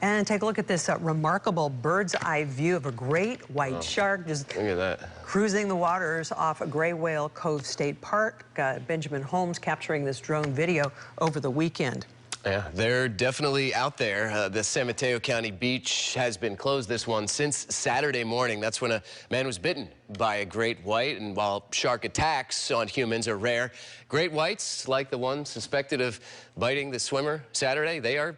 And take a look at this remarkable bird's eye view of a great white shark just Look at that. cruising the waters off Gray Whale Cove State Park. Benjamin Holmes capturing this drone video over the weekend. Yeah, they're definitely out there. The San Mateo County beach has been closed, this one, since Saturday morning. That's when a man was bitten by a great white. And while shark attacks on humans are rare, great whites, like the one suspected of biting the swimmer Saturday, they are,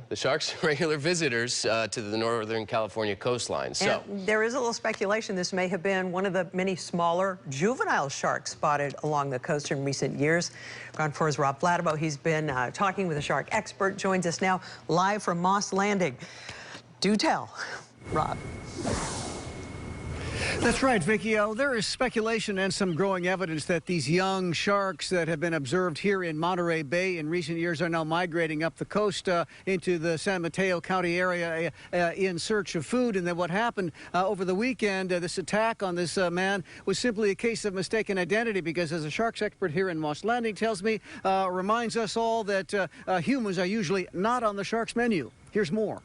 the sharks are regular visitors to the Northern California coastline. So and there is a little speculation this may have been one of the many smaller juvenile sharks spotted along the coast in recent years. Ground 4's Rob Fladeboe. He's been talking with a shark expert. Joins us now live from Moss Landing. Do tell, Rob. That's right, Vicki. There is speculation and some growing evidence that these young sharks that have been observed here in Monterey Bay in recent years are now migrating up the coast into the San Mateo County area in search of food. And then what happened over the weekend, this attack on this man was simply a case of mistaken identity, because as a sharks expert here in Moss Landing tells me, reminds us all that humans are usually not on the sharks menu. Here's more.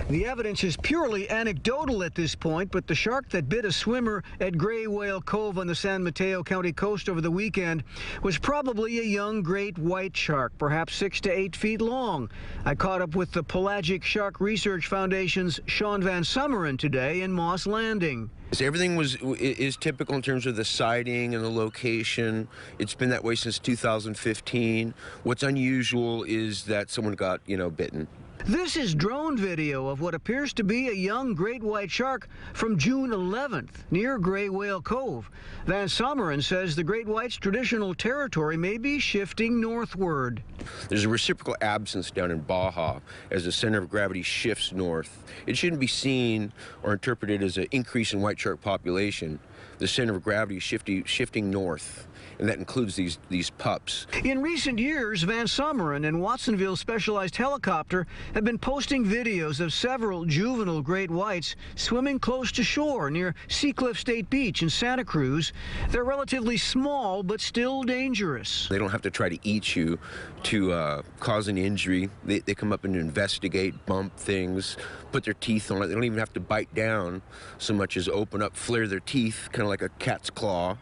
The evidence is purely anecdotal at this point, but the shark that bit a swimmer at Gray Whale Cove on the San Mateo County coast over the weekend was probably a young great white shark, perhaps 6 to 8 feet long. I caught up with the Pelagic Shark Research Foundation's Sean Van Summeren today in Moss Landing. So everything is typical in terms of the sighting and the location. It's been that way since 2015. What's unusual is that someone got, bitten. This is drone video of what appears to be a young great white shark from June 11th near Gray Whale Cove. Van Summeren says the great white's traditional territory may be shifting northward. There's a reciprocal absence down in Baja as the center of gravity shifts north. It shouldn't be seen or interpreted as an increase in white shark population. The center of gravity is shifting north, and that includes these pups. In recent years, Van Summeren and Watsonville's specialized helicopter have been posting videos of several juvenile great whites swimming close to shore near Seacliff State Beach in Santa Cruz. They're relatively small, but still dangerous. They don't have to try to eat you to cause an injury. They come up and investigate, bump things, put their teeth on it. They don't even have to bite down so much as open up, flare their teeth, kind of like a cat's claw,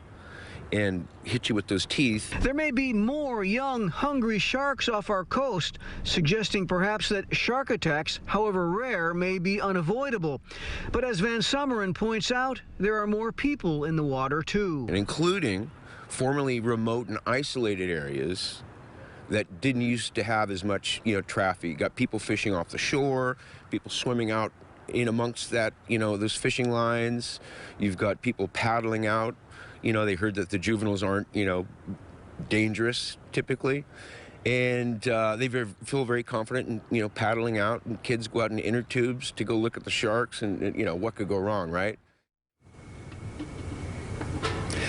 and hit you with those teeth. There may be more young, hungry sharks off our coast, suggesting perhaps that shark attacks, however rare, may be unavoidable. But as Van Summeren points out, there are more people in the water, too. And including formerly remote and isolated areas that didn't used to have as much, traffic. You got people fishing off the shore, people swimming out in amongst that, those fishing lines. You've got people paddling out. They heard that the juveniles aren't, dangerous typically. And they feel very confident in, paddling out. And kids go out in inner tubes to go look at the sharks and what could go wrong, right?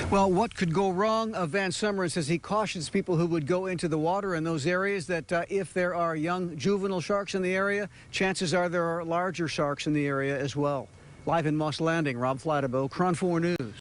Well, what could go wrong? Van Summeren says he cautions people who would go into the water in those areas that if there are young juvenile sharks in the area, chances are there are larger sharks in the area as well. Live in Moss Landing, Rob Fladeboe, KRON 4 News.